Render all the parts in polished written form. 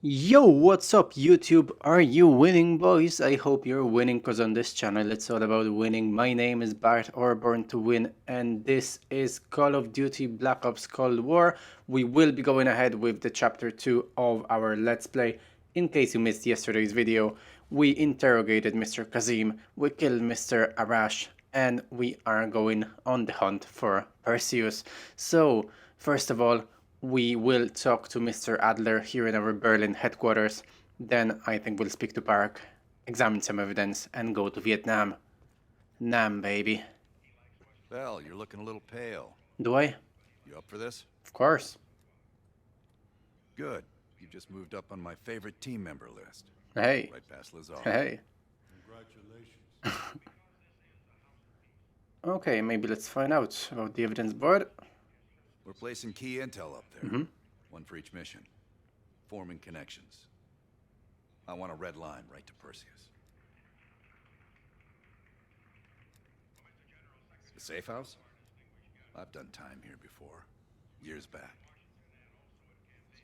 Yo, what's up YouTube? Are you winning, boys? I hope you're winning, because on this channel it's all about winning. My name is Bart, or Born to Win, and this is Call of Duty Black Ops Cold War. We will be going ahead with the chapter 2 of our Let's Play. In case you missed yesterday's video, we interrogated Mr. Kazim, we killed Mr. Arash, and we are going on the hunt for Perseus. So, first of all, we will talk to Mr. Adler here in our Berlin headquarters. Then I think we'll speak to Park, examine some evidence, and go to Vietnam. Nam, baby. Bell, you're looking a little pale. Do I? You up for this? Of course. Good. You just moved up on my favorite team member list. Hey. Right past Lazar. Hey. Congratulations. Okay, maybe let's find out about the evidence board. We're placing key intel up there. One for each mission. Forming connections. I want a red line right to Perseus. The safe house? I've done time here before. Years back.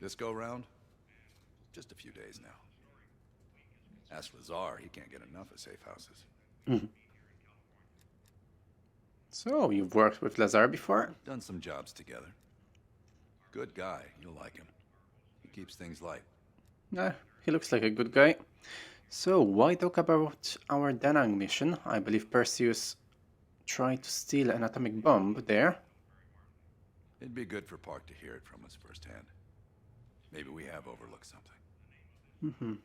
This go round? Just a few days now. Ask Lazar, he can't get enough of safe houses. So, you've worked with Lazar before? Done some jobs together. Good guy, you'll like him. He keeps things light. Nah, he looks like a good guy. So, why talk about our Da Nang mission? I believe Perseus tried to steal an atomic bomb there. It'd be good for Park to hear it from us firsthand. Maybe we have overlooked something.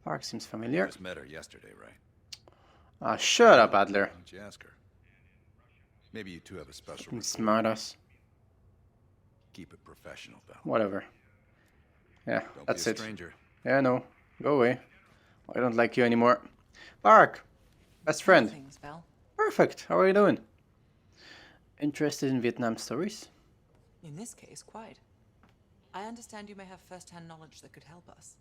Park seems familiar. Just met her yesterday, right? Ah, shut up, Adler. Why don't you ask her? Maybe you two have a special Fucking rapport. smartass. Keep it professional, Bell. Whatever. Yeah, Don't that's be a it. stranger. Yeah, no. Go away. I don't like you anymore. Park! Best friend. Things, Belle. Perfect. How are you doing? Interested in Vietnam stories? In this case, quite. I understand you may have first-hand knowledge that could help us.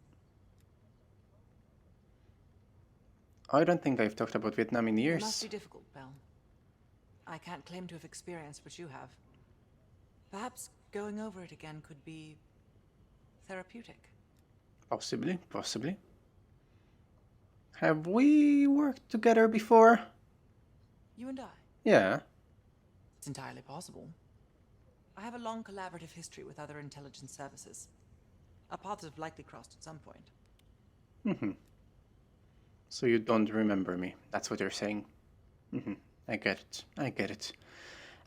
I don't think I've talked about Vietnam in It must years. be difficult, Belle. I can't claim to have experienced what you have. Perhaps going over it again could be therapeutic. Possibly, possibly. Have we worked together before? You and I. Yeah. It's entirely possible. I have a long collaborative history with other intelligence services. Our paths have likely crossed at some point. So you don't remember me. That's what you're saying. I get it. I get it.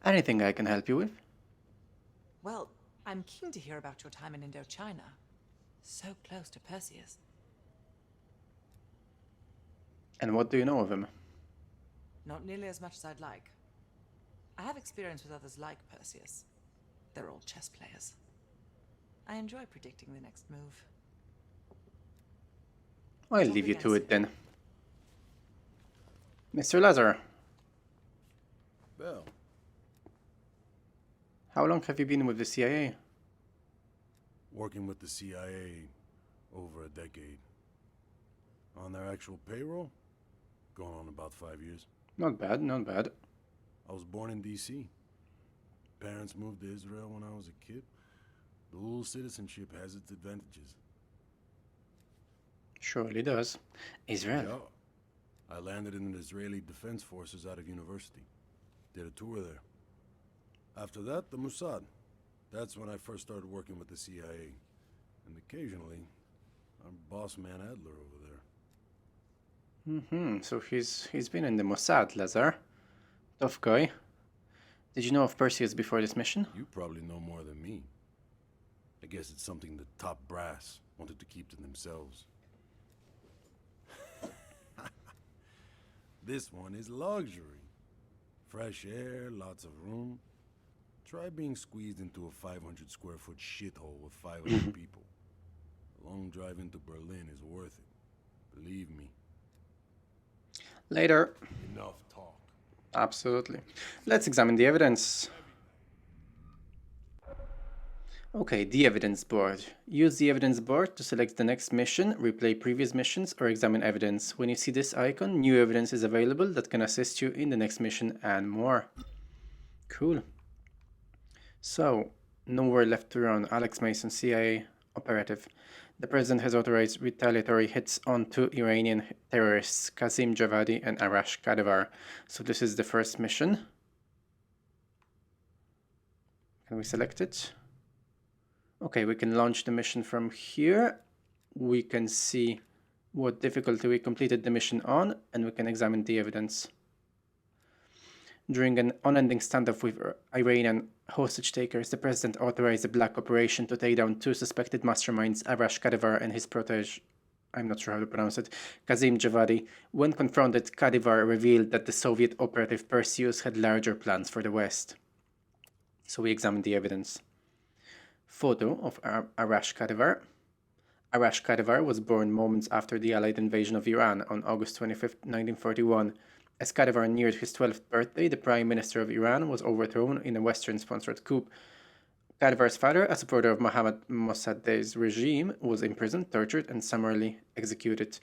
Anything I can help you with? Well, I'm keen to hear about your time in Indochina. So close to Perseus. And what do you know of him? Not nearly as much as I'd like. I have experience with others like Perseus. They're all chess players. I enjoy predicting the next move. I'll Talk leave you again to it soon. then. Mr. Lazar, Bell, how long have you been with the CIA? working with the CIA over a decade. On their actual payroll, going on about 5 years. Not bad, not bad. I was born in D.C. Parents moved to Israel when I was a kid. Dual citizenship has its advantages. Surely does. Israel. Yeah. I landed in the Israeli Defense Forces out of university. Did a tour there. After that, the Mossad. That's when I first started working with the CIA. And occasionally, our boss man Adler over there. So he's been in the Mossad, Lazar. Tough guy. Did you know of Perseus before this mission? You probably know more than me. I guess it's something the top brass wanted to keep to themselves. This one is luxury. Fresh air, lots of room. Try being squeezed into a 500 square foot shithole with 500 people. A long drive into Berlin is worth it. Believe me. Later. Enough talk. Absolutely. Let's examine the evidence. Okay, the evidence board. Use the evidence board to select the next mission, replay previous missions, or examine evidence. When you see this icon, new evidence is available that can assist you in the next mission and more. Cool. So, nowhere left to run. Alex Mason, CIA. operative. The president has authorized retaliatory hits on two Iranian terrorists, Qasim Javadi and Arash Kadivar. So this is the first mission. Can we select it? Okay, we can launch the mission from here. We can see what difficulty we completed the mission on, and we can examine the evidence. During an unending standoff with Iranian hostage takers, the president authorized a black operation to take down two suspected masterminds, Arash Kadivar and his protege, I'm not sure how to pronounce it, Qasim Javadi. When confronted, Kadivar revealed that the Soviet operative Perseus had larger plans for the West. So we examined the evidence. Photo of Arash Kadivar. Arash Kadivar was born moments after the Allied invasion of Iran on August 25, 1941. As Kadivar neared his 12th birthday, the Prime Minister of Iran was overthrown in a Western-sponsored coup. Kadivar's father, a supporter of Mohammad Mossadegh's regime, was imprisoned, tortured, and summarily executed.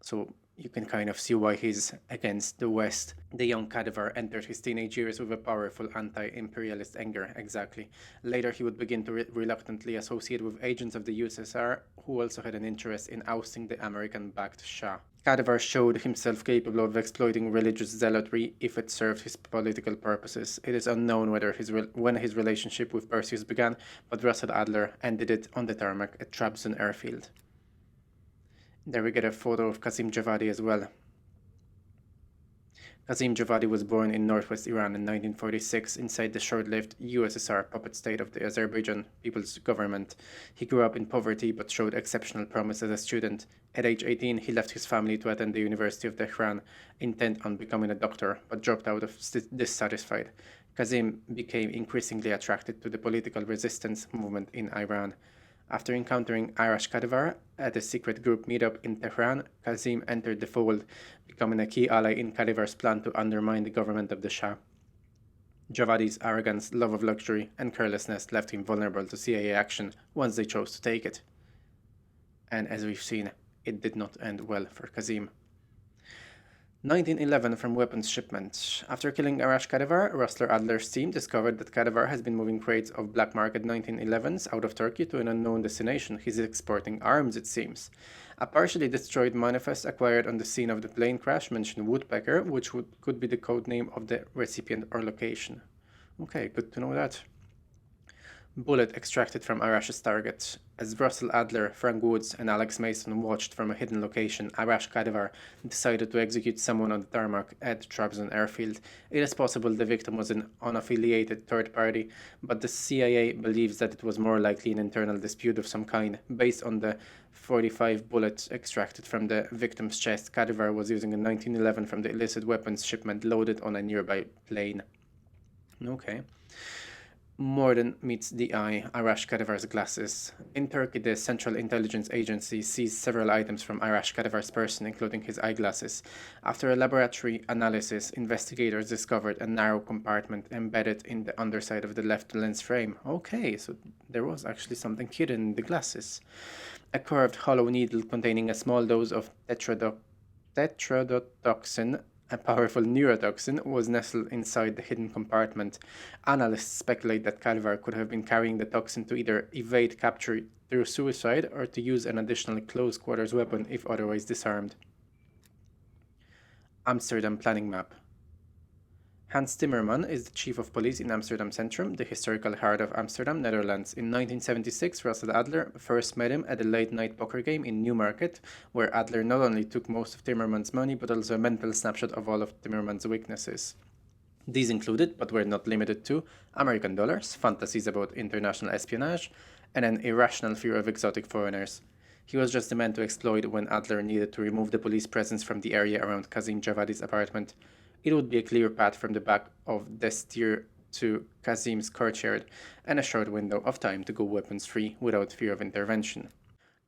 So you can kind of see why he's against the West. The young Kadivar entered his teenage years with a powerful anti-imperialist anger, exactly. Later he would begin to reluctantly associate with agents of the USSR, who also had an interest in ousting the American-backed Shah. Kadivar showed himself capable of exploiting religious zealotry if it served his political purposes. It is unknown when his relationship with Perseus began, but Russell Adler ended it on the tarmac at Trabzon airfield. There we get a photo of Qasim Javadi as well. Qasim Javadi was born in northwest Iran in 1946 inside the short-lived USSR puppet state of the Azerbaijan People's Government. He grew up in poverty but showed exceptional promise as a student. At age 18, he left his family to attend the University of Tehran, intent on becoming a doctor, but dropped out of dissatisfied. Qasim became increasingly attracted to the political resistance movement in Iran. After encountering Arash Kadivar at a secret group meetup in Tehran, Qasim entered the fold, becoming a key ally in Kadivar's plan to undermine the government of the Shah. Javadi's arrogance, love of luxury, and carelessness left him vulnerable to CIA action once they chose to take it. And as we've seen, it did not end well for Qasim. 1911 from weapons shipment. After killing Arash Kadivar, Russell Adler's team discovered that Kadivar has been moving crates of black market 1911s out of Turkey to an unknown destination. He's exporting arms, it seems. A partially destroyed manifest acquired on the scene of the plane crash mentioned Woodpecker, which could be the code name of the recipient or location. Okay, good to know that. Bullet extracted from Arash's target. As Russell Adler, Frank Woods, and Alex Mason watched from a hidden location, Arash Kadivar decided to execute someone on the tarmac at Trabzon airfield. It is possible the victim was an unaffiliated third party, but the CIA believes that it was more likely an internal dispute of some kind. Based on the 45 bullets extracted from the victim's chest, Kadivar was using a 1911 from the illicit weapons shipment loaded on a nearby plane. Okay. More than meets the eye, Arash Kadivar's glasses. In Turkey, the Central Intelligence Agency seized several items from Arash Kadivar's person, including his eyeglasses. After a laboratory analysis, investigators discovered a narrow compartment embedded in the underside of the left lens frame. Okay, so there was actually something hidden in the glasses. A curved hollow needle containing a small dose of tetrodotoxin, a powerful neurotoxin, was nestled inside the hidden compartment. Analysts speculate that Kadivar could have been carrying the toxin to either evade capture through suicide or to use an additional close-quarters weapon if otherwise disarmed. Amsterdam planning map. Hans Timmerman is the chief of police in Amsterdam Centrum, the historical heart of Amsterdam, Netherlands. In 1976, Russell Adler first met him at a late-night poker game in Newmarket, where Adler not only took most of Timmerman's money, but also a mental snapshot of all of Timmerman's weaknesses. These included, but were not limited to, American dollars, fantasies about international espionage, and an irrational fear of exotic foreigners. He was just the man to exploit when Adler needed to remove the police presence from the area around Qasim Javadi's apartment. It would be a clear path from the back of the steer to Qasim's courtyard, and a short window of time to go weapons-free without fear of intervention.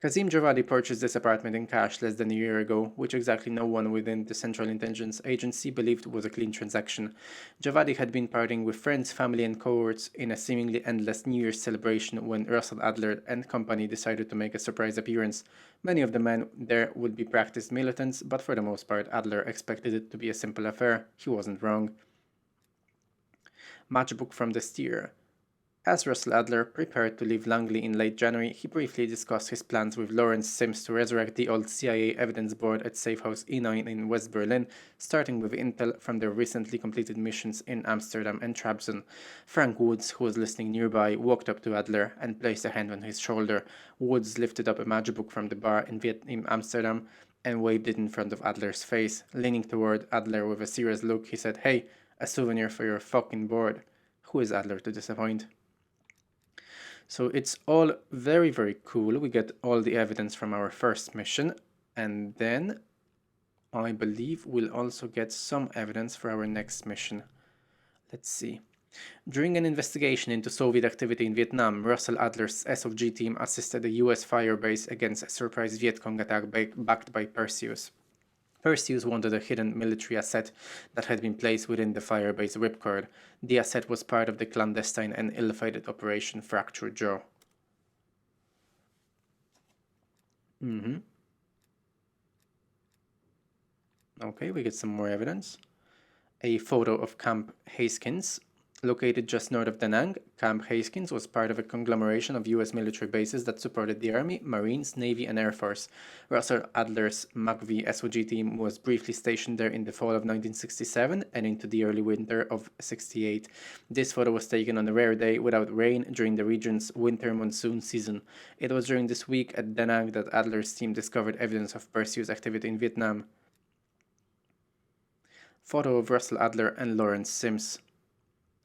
Qasim Javadi purchased this apartment in cash less than a year ago, which exactly no one within the Central Intelligence Agency believed was a clean transaction. Javadi had been partying with friends, family, and cohorts in a seemingly endless New Year's celebration when Russell Adler and company decided to make a surprise appearance. Many of the men there would be practiced militants, but for the most part, Adler expected it to be a simple affair. He wasn't wrong. Matchbook from the steer. As Russell Adler prepared to leave Langley in late January, he briefly discussed his plans with Lawrence Sims to resurrect the old CIA evidence board at Safehouse E9 in West Berlin, starting with intel from their recently completed missions in Amsterdam and Trabzon. Frank Woods, who was listening nearby, walked up to Adler and placed a hand on his shoulder. Woods lifted up a matchbook from the bar in Amsterdam and waved it in front of Adler's face. Leaning toward Adler with a serious look, he said, "Hey, a souvenir for your fucking board." Who is Adler to disappoint? So it's all very, very cool. We get all the evidence from our first mission, and then I believe we'll also get some evidence for our next mission. Let's see. During an investigation into Soviet activity in Vietnam, Russell Adler's SOG team assisted a US firebase against a surprise Viet Cong attack backed by Perseus. Perseus wanted a hidden military asset that had been placed within the firebase ripcord. The asset was part of the clandestine and ill-fated Operation Fractured Jaw. Okay, we get some more evidence. A photo of Camp Haskins. Located just north of Da Nang, Camp Haskins was part of a conglomeration of US military bases that supported the Army, Marines, Navy, and Air Force. Russell Adler's MACV SOG team was briefly stationed there in the fall of 1967 and into the early winter of 68. This photo was taken on a rare day without rain during the region's winter monsoon season. It was during this week at Da Nang that Adler's team discovered evidence of Perseus activity in Vietnam. Photo of Russell Adler and Lawrence Sims.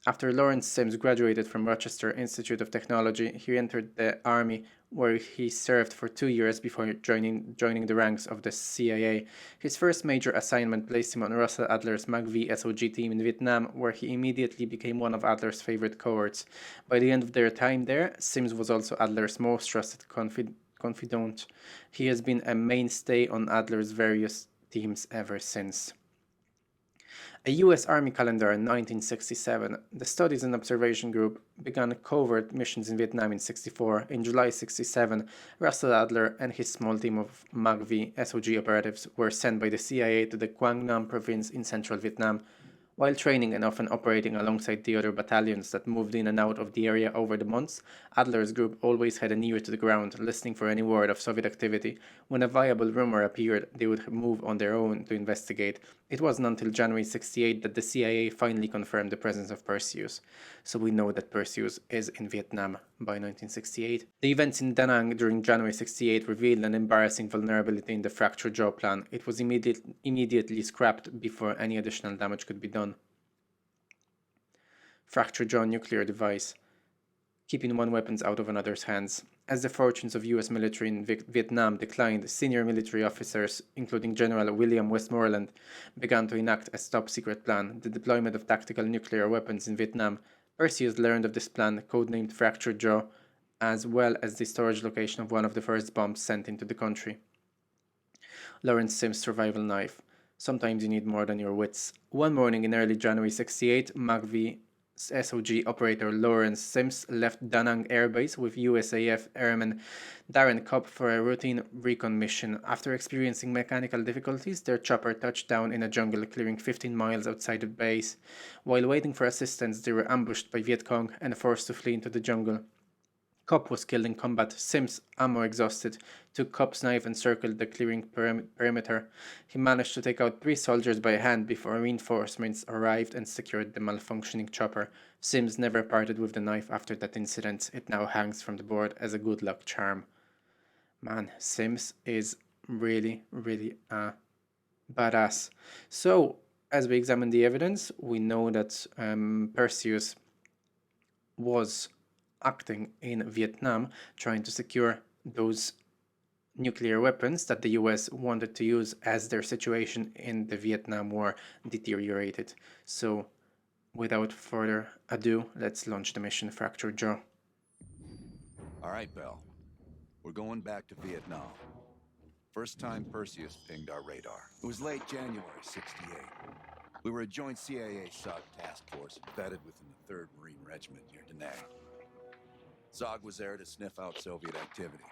After Lawrence Sims graduated from Rochester Institute of Technology, he entered the Army, where he served for 2 years before joining the ranks of the CIA. His first major assignment placed him on Russell Adler's MACV SOG team in Vietnam, where he immediately became one of Adler's favorite cohorts. By the end of their time there, Sims was also Adler's most trusted confidant. He has been a mainstay on Adler's various teams ever since. A US Army calendar in 1967, the Studies and Observation Group began covert missions in Vietnam in 64. In July 67, Russell Adler and his small team of MACV SOG operatives were sent by the CIA to the Quang Nam province in central Vietnam. While training and often operating alongside the other battalions that moved in and out of the area over the months, Adler's group always had an ear to the ground, listening for any word of Soviet activity. When a viable rumor appeared, they would move on their own to investigate. It wasn't until January 68 that the CIA finally confirmed the presence of Perseus. So we know that Perseus is in Vietnam by 1968. The events in Da Nang during January 68 revealed an embarrassing vulnerability in the fractured jaw plan. It was immediately scrapped before any additional damage could be done. Fractured jaw nuclear device. Keeping one weapons out of another's hands. As the fortunes of US military in Vietnam declined, senior military officers, including General William Westmoreland, began to enact a top-secret plan, the deployment of tactical nuclear weapons in Vietnam. Perseus learned of this plan, codenamed Fractured Jaw, as well as the storage location of one of the first bombs sent into the country. Lawrence Sims' survival knife. Sometimes you need more than your wits. One morning in early January 68, MACV SOG operator Lawrence Sims left Da Nang Air Base with USAF Airman Darren Cobb for a routine recon mission. After experiencing mechanical difficulties, their chopper touched down in a jungle clearing 15 miles outside the base. While waiting for assistance, they were ambushed by Viet Cong and forced to flee into the jungle. Cobb was killed in combat. Sims, ammo exhausted, took Cobb's knife and circled the clearing perimeter. He managed to take out 3 soldiers by hand before reinforcements arrived and secured the malfunctioning chopper. Sims never parted with the knife after that incident. It now hangs from the board as a good luck charm. Man, Sims is really, really a badass. So, as we examine the evidence, we know that Perseus was acting in Vietnam, trying to secure those nuclear weapons that the US wanted to use as their situation in the Vietnam War deteriorated. So, without further ado, let's launch the mission Fractured Jaw. All right, Bell. We're going back to Vietnam. First time Perseus pinged our radar. It was late January 68. We were a joint CIA SOG task force embedded within the 3rd Marine Regiment near Da Nang. SOG was there to sniff out Soviet activity.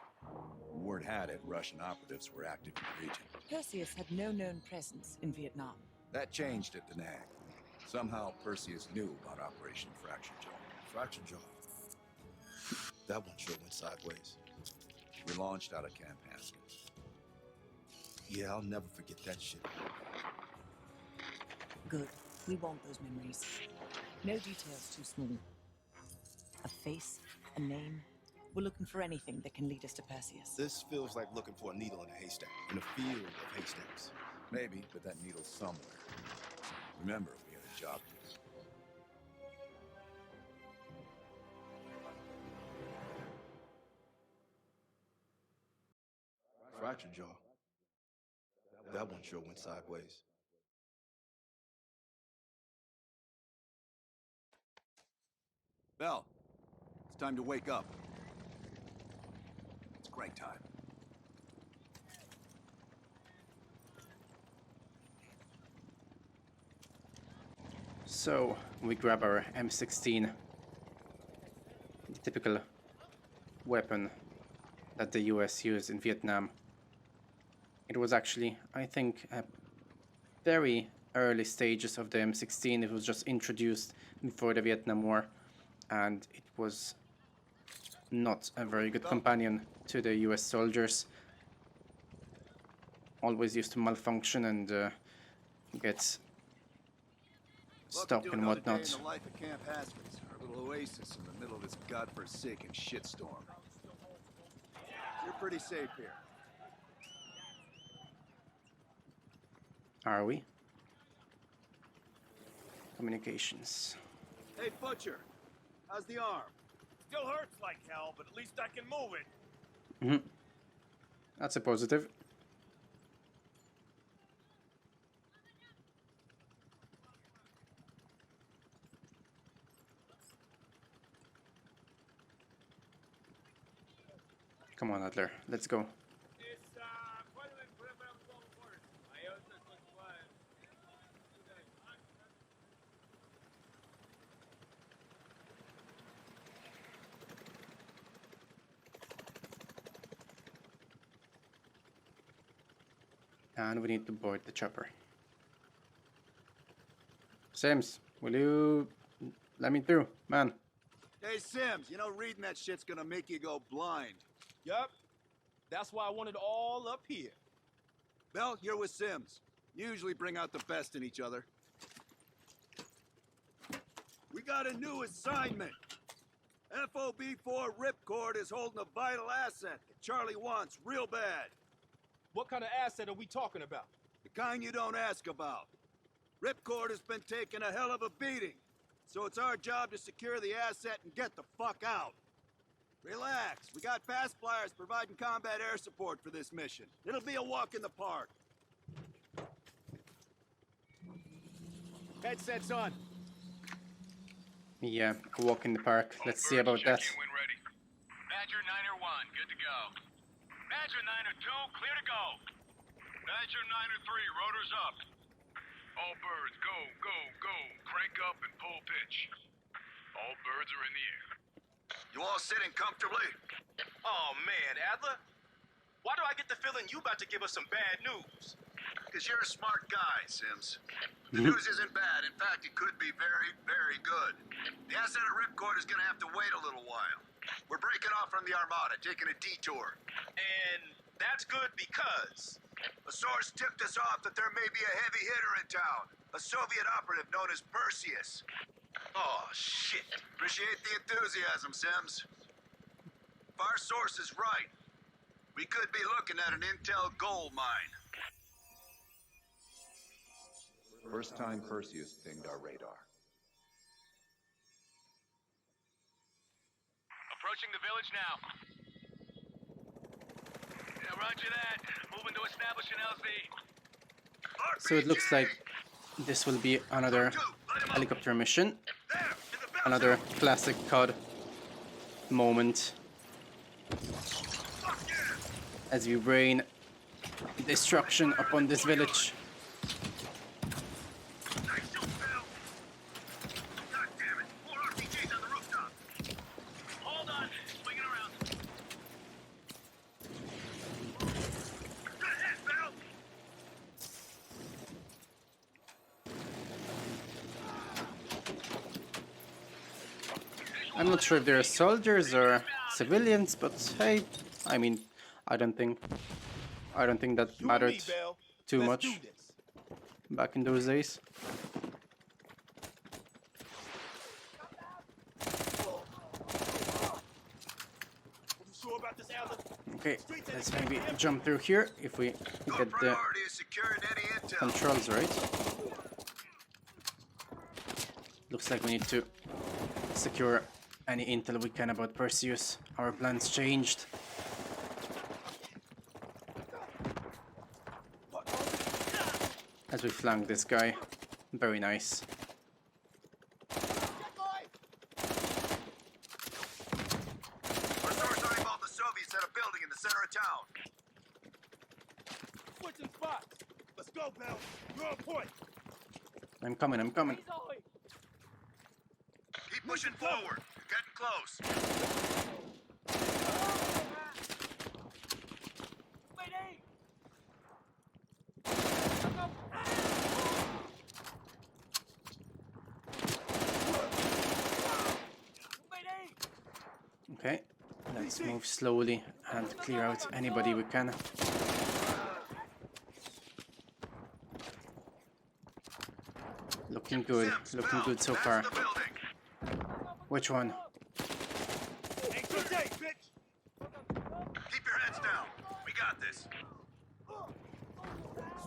Word had it, Russian operatives were active in the region. Perseus had no known presence in Vietnam. That changed at Da Nang. Somehow Perseus knew about Operation Fractured Jaw. Fractured Jaw. That one sure went sideways. We launched out of Camp Haskins. Yeah, I'll never forget that shit. Good. We want those memories. No details too small. A face, a name. We're looking for anything that can lead us to Perseus. This feels like looking for a needle in a haystack, in a field of haystacks. Maybe, but that needle's somewhere. Remember, we had a job to do. Fractured jaw. That one sure went sideways. Bell, it's time to wake up. It's break time. So we grab our M16, the typical weapon that the US used in Vietnam. It was actually, I think, very early stages of the M16. It was just introduced before the Vietnam War, and it was not a very good companion to the US soldiers. Always used to malfunction and get stuck and whatnot. In the life of Camp Haskins, our little oasis in the middle of this godforsaken shitstorm. You're pretty safe here. Are we? Communications. Hey, Butcher. How's the arm? Still hurts like hell, but at least I can move it. That's a positive. Come on, Adler, let's go. And we need to board the chopper. Sims, will you let me through, man? Hey, Sims, you know reading that shit's gonna make you go blind. Yup. That's why I want it all up here. Bell, you're with Sims. You usually bring out the best in each other. We got a new assignment. FOB4 Ripcord is holding a vital asset that Charlie wants real bad. What kind of asset are we talking about? The kind you don't ask about. Ripcord has been taking a hell of a beating, so it's our job to secure the asset and get the fuck out. Relax, we got fast flyers providing combat air support for this mission. It'll be a walk in the park. Headsets on. Yeah, a walk in the park. Let's see about that. When ready. Badger 9-1, good to go. Badger 9-2, clear to go. Badger 9-3, rotors up. All birds, go, go, go. Crank up and pull pitch. All birds are in the air. You all sitting comfortably? Oh man, Adler. Why do I get the feeling you about to give us some bad news? Because you're a smart guy, Sims. The news isn't bad. In fact, it could be very, very good. The asset at Ripcord is going to have to wait a little while. We're breaking off from the Armada, taking a detour. And that's good because... A source tipped us off that there may be a heavy hitter in town. A Soviet operative known as Perseus. Oh, shit. Appreciate the enthusiasm, Sims. If our source is right, we could be looking at an intel gold mine. First time Perseus pinged our radar. Approaching the village now. Yeah, roger that. Moving to establish an LZ. So it looks like this will be another helicopter mission. Another classic COD moment. As we rain destruction upon this village. I'm not sure if they're soldiers or civilians, but hey, I mean, I don't think that mattered too much back in those days. Okay, let's maybe jump through here if we get the controls right. Looks like we need to secure any intel we can about Perseus. Our plans changed. As we flank this guy. Very nice. I'm coming, I'm coming. Keep pushing forward. You're getting close. Okay, let's move slowly and clear out anybody we can. Looking good so far. Which one? Keep your heads down. We got this.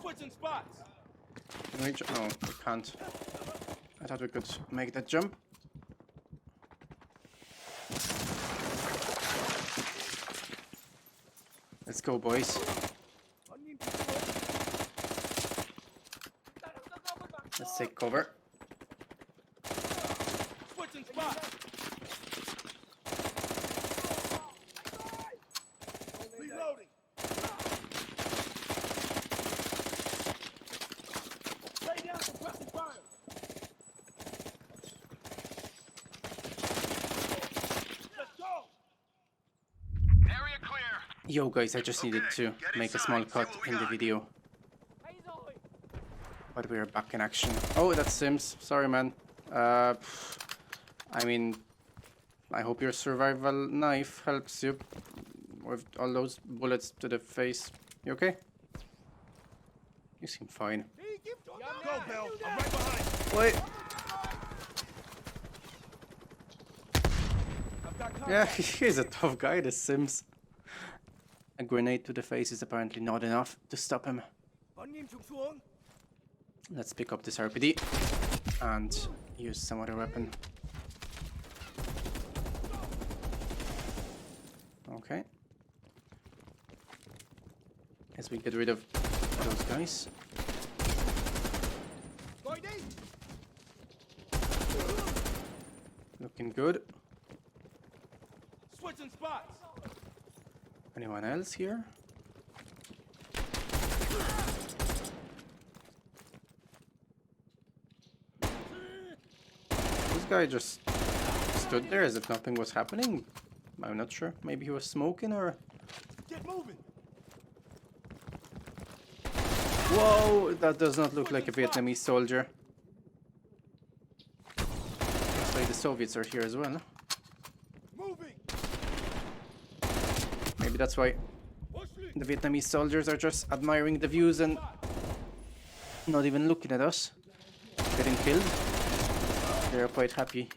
Switching spots. Can we no, we can't. I thought we could make that jump. Let's go, boys. Let's take cover. Switching spots. Reloading. Lay down suppressing fire. Let's go. Area clear. Yo guys, I just needed to make a small cut in the video. But we are back in action. Oh, that's Sims. Sorry, man. I mean, I hope your survival knife helps you with all those bullets to the face. You okay? You seem fine. Go, Bell. I'm right behind. Wait. Yeah, he's a tough guy, the Sims. A grenade to the face is apparently not enough to stop him. Let's pick up this RPD and use some other weapon. Okay. As we get rid of those guys. Looking good. Switching spots. Anyone else here? This guy just stood there as if nothing was happening. I'm not sure. Maybe he was smoking or... Get moving. Whoa! That does not look like a Vietnamese soldier. Looks like the Soviets are here as well. Moving. Maybe that's why the Vietnamese soldiers are just admiring the views and not even looking at us getting killed. They're quite happy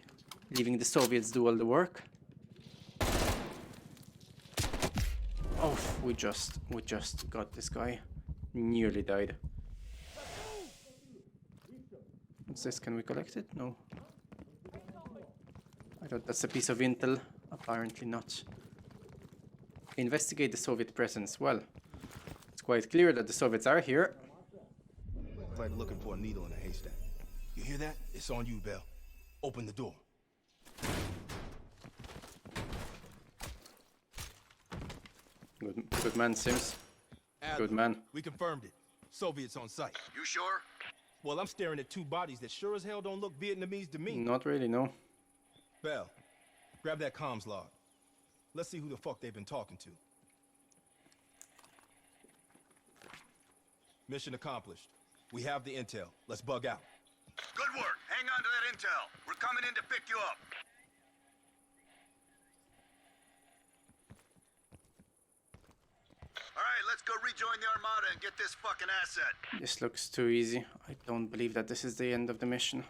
leaving the Soviets do all the work. Oh, we just got this guy. Nearly died. What's this? Can we collect it? No. I thought that's a piece of intel. Apparently not. Investigate the Soviet presence. Well, it's quite clear that the Soviets are here. Like looking for a needle in a haystack. You hear that? It's on you, Bell. Open the door. Good man, Sims. Good man. We confirmed it. Soviets on site. You sure? Well, I'm staring at two bodies that sure as hell don't look Vietnamese to me. Not really, no. Bell, grab that comms log. Let's see who the fuck they've been talking to. Mission accomplished. We have the intel. Let's bug out. Good work. Hang on to that intel. We're coming in to pick you up. let's go rejoin the Armada and get this fucking asset. This looks too easy. I don't believe that this is the end of the mission.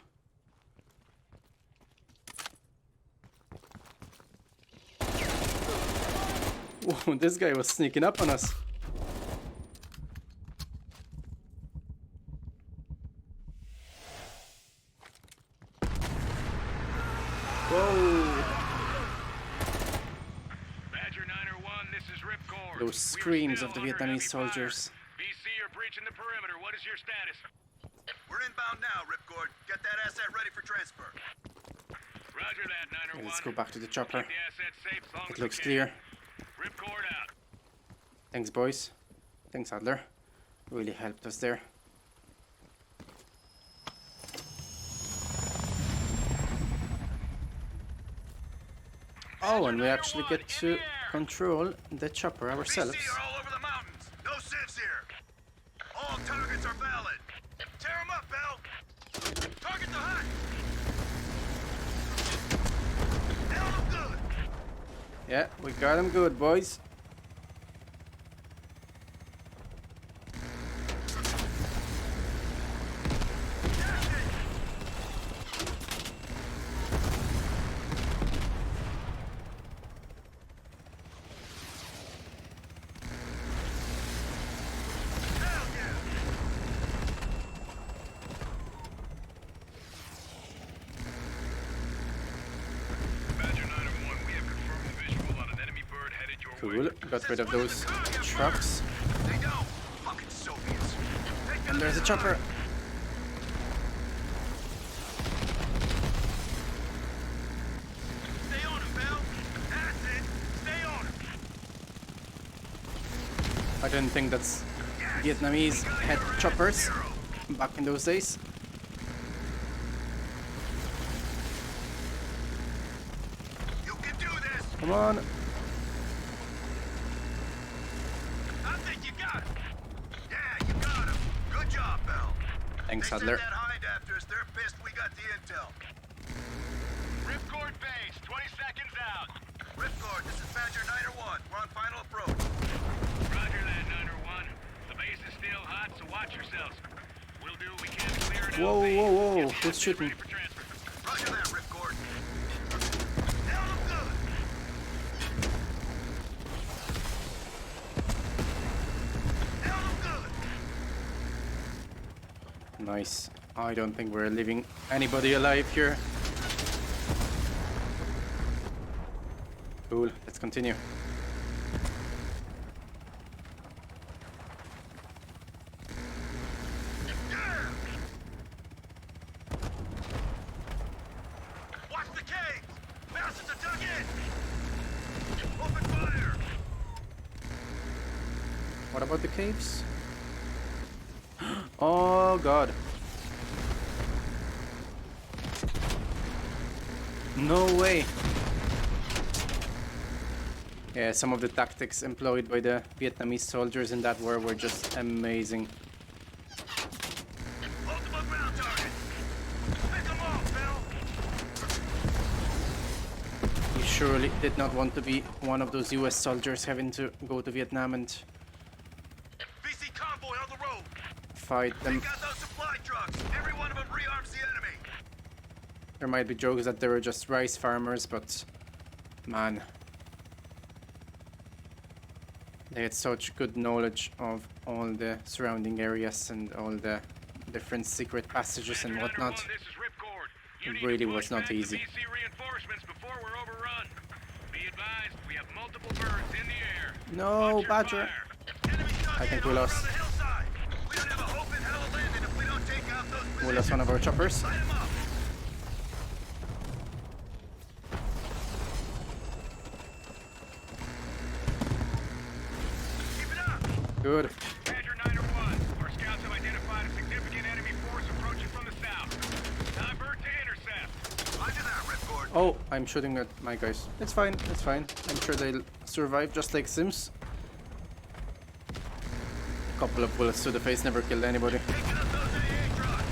Whoa, this guy was sneaking up on us. Whoa! Badger 901, this is Ripcord. Those screams of the Vietnamese soldiers. VC, you're breaching the perimeter. What is your status? We're inbound now, Ripcord. Get that asset ready for transfer. Roger that, 901. Okay, let's go back to the chopper. Keep the asset safe as long It as looks we clear. can. Ripcord out. Thanks, boys. Thanks, Adler. Really helped us there. Oh, and we actually get to control the chopper ourselves. VC are all over the mountains. No civs here. All targets are valid. Tear them up, Bell. Target the hut. Nailed them good. Yeah, we got him good, boys. Cool, got rid of those trucks. They don't. Fucking Soviets. And there's a chopper. Stay on him, Bell. That's it. Stay on him. I didn't think that's Vietnamese had choppers back in those days. You can do this. Come on. I think you got him. Yeah, you got him. Good job, Bell. Thanks, They Adler. sent that hind after us. They're pissed we got the intel. Ripcord base, 20 seconds out. Ripcord, this is Badger 901. We're on final approach. Roger that, 901. The base is still hot, so watch yourselves. We'll do what we can to clear it out. Whoa, whoa, whoa. Get the Who's asset shooting? ready for transfer. Roger that, Ripcord. Nailed him good. Nailed him good. Nice. I don't think we're leaving anybody alive here. Cool, let's continue. Watch the cave! Bastards are dug in! Open fire! What about the caves? Oh god. No way. Yeah, some of the tactics employed by the Vietnamese soldiers in that war were just amazing. Multiple ground targets! Pick them off, Bill! He surely did not want to be one of those US soldiers having to go to Vietnam and VC convoy on the road! fight They them. got those supply trucks! Every one of them rearms the enemy! There might be jokes that they were just rice farmers, but man, they had such good knowledge of all the surrounding areas and all the different secret passages and Badger whatnot. 901, this is Ripcord. You It need to really push was not back the easy. VC reinforcements before we're overrun. Be advised, we have multiple birds in the air. No, Watch your Badger. fire. Enemy's dug I think in we all lost. around the hillside! We don't have a hope in hell of landing if we don't take out those We positions! lost one of our choppers. Light 'em up! Keep it up! Good. Badger 901, our scouts have identified a significant enemy force approaching from the south. Divert to intercept. Roger that, Ripcord. Oh, I'm shooting at my guys. It's fine, it's fine. I'm sure they'll survive just like Sims. Couple of bullets to the face never killed anybody. Taking up those AA trucks!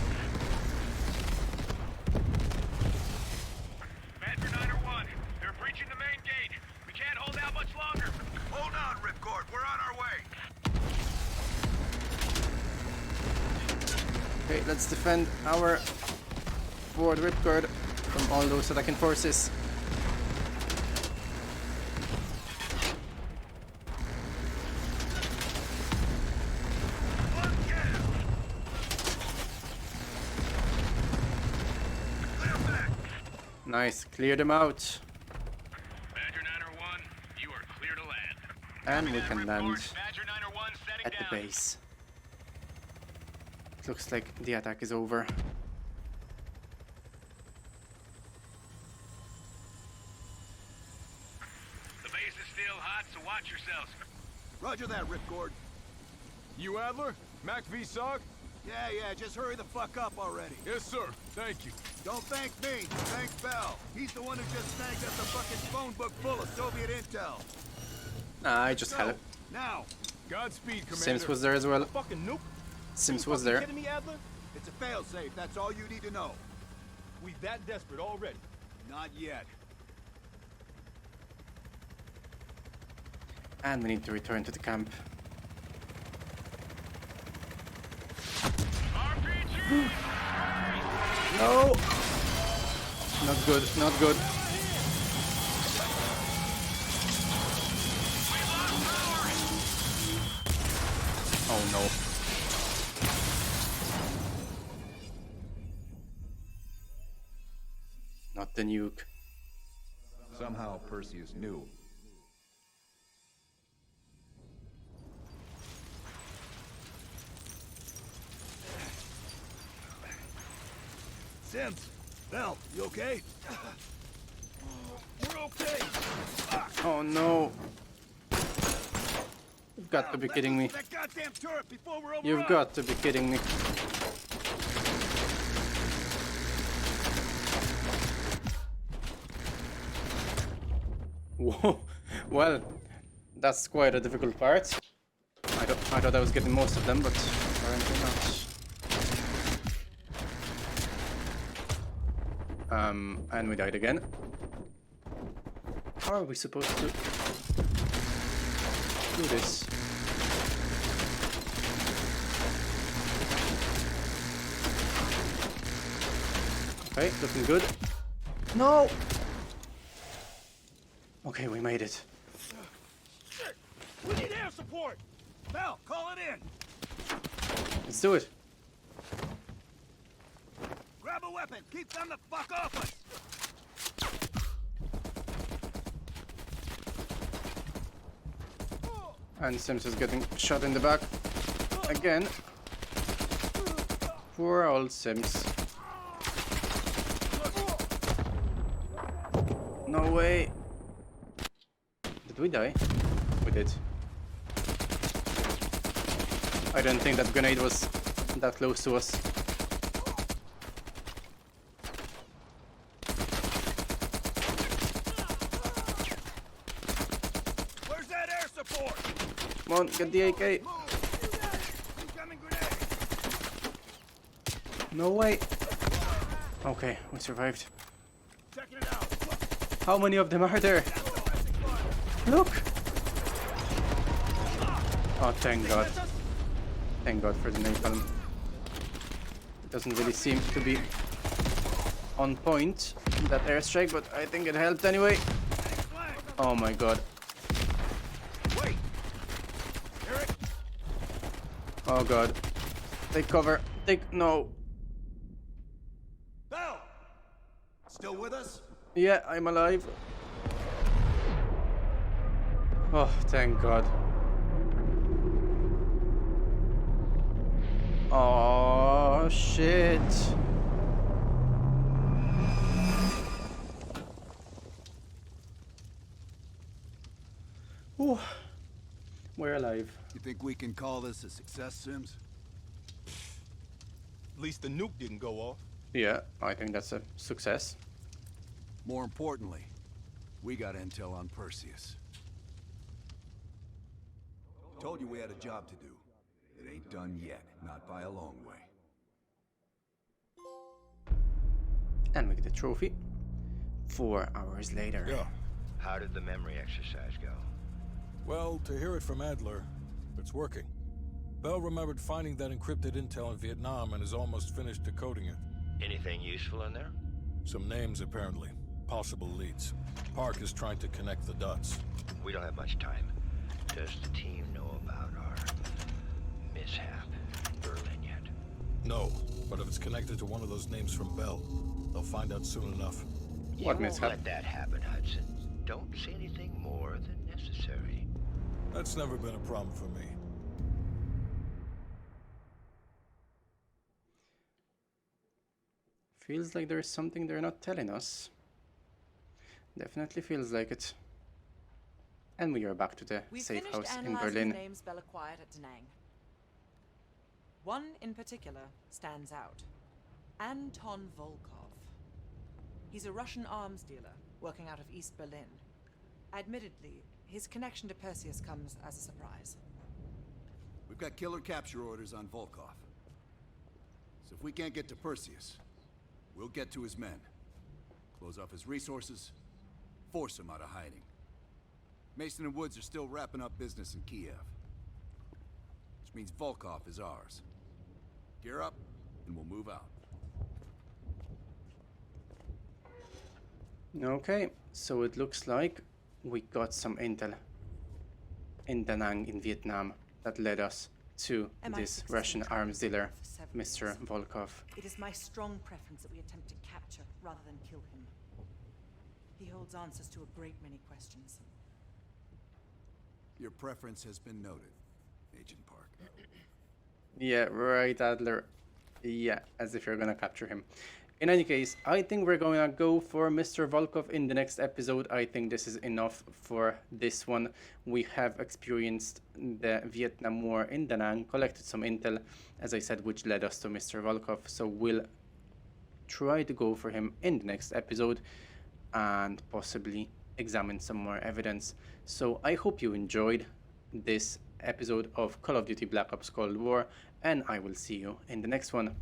Badger 901, they're breaching the main gate. We can't hold out much longer. Hold on, Ripcord. We're on our way. Okay, let's defend our forward ripcord from all those attacking forces. Nice, clear them out. Badger 901, you are clear to land. And we can land Badger 901 setting at the down. base. It looks like the attack is over. The base is still hot, so watch yourselves. Roger that, Ripcord. You Adler? Mac V SOG? Yeah, just hurry the fuck up already. Yes, sir. Thank you. Don't thank me, thank Bell. He's the one who just snagged us a fucking phone book full of Soviet intel. Nah, I just had Go, it. now. Godspeed, Commander. Sims was there as well. Fucking nuke? Sims You was fucking there. kidding me, Adler? It's a failsafe, that's all you need to know. We that desperate already. Not yet. And we need to return to the camp. RPG! No! Not good, not good. Oh no. Not the nuke. Somehow Perseus knew. Sims, Bell, you okay? We're okay. Oh no. You've got to be kidding me. That goddamn turret before we're overrun. You've got to be kidding me. Whoa. Well, that's quite a difficult part. I thought I was getting most of them, but apparently not. And we died again. How are we supposed to do this? Okay, looking good. No! Okay, we made it. We need air support. Bell, call it in. Let's do it. Grab a weapon. Keep them the fuck off us. And Sims is getting shot in the back again. Poor old Sims. No way. Did we die? We did. I don't think that grenade was that close to us. Where's that air support? Come on, get the AK. Incoming grenade. No way. Okay, we survived. Checking it out. How many of them are there? Look! Oh, thank God. Thank God for the napalm. It doesn't really seem to be on point, that airstrike, but I think it helped anyway. Oh my God. Wait. Eric. Oh God. Take cover. No. Bell. Still with us? Yeah, I'm alive. Oh, thank God. Oh, shit. Ooh, we're alive. You think we can call this a success, Sims? At least the nuke didn't go off. Yeah, I think that's a success. More importantly, we got intel on Perseus. Told you we had a job to do. It ain't done yet, not by a long way. And we get a trophy. 4 hours later. Yeah. How did the memory exercise go? Well, to hear it from Adler, it's working. Bell remembered finding that encrypted intel in Vietnam and is almost finished decoding it. Anything useful in there? Some names, apparently. Possible leads. Park is trying to connect the dots. We don't have much time. Does the team know about our mishap in Berlin yet? No, but if it's connected to one of those names from Bell, they'll find out soon enough. You What won't mishap? let that happen, Hudson. Don't say anything more than necessary. That's never been a problem for me. Feels like there's something they're not telling us. Definitely feels like it. And we are back to the We've safe finished house in analyzing Berlin. the names Bell acquired at Da Nang. One in particular stands out. Anton Volkov. He's a Russian arms dealer working out of East Berlin. Admittedly, his connection to Perseus comes as a surprise. We've got killer capture orders on Volkov. So if we can't get to Perseus, we'll get to his men. Close off his resources, force him out of hiding. Mason and Woods are still wrapping up business in Kiev. Which means Volkov is ours. Gear up, and we'll move out. Okay, so it looks like we got some intel in Da Nang in Vietnam that led us to this MI6 Russian has been arms dealer, for several Mr. years. Volkov. It is my strong preference that we attempt to capture rather than kill him. He holds answers to a great many questions. Your preference has been noted, Agent Park. Yeah, right, Adler. Yeah, as if you're gonna capture him. In any case, I think we're gonna go for Mr. Volkov in the next episode. I think this is enough for this one. We have experienced the Vietnam War in Da Nang, collected some intel, as I said, which led us to Mr. Volkov. So we'll try to go for him in the next episode and possibly examine some more evidence. So I hope you enjoyed this episode of Call of Duty Black Ops Cold War, and I will see you in the next one.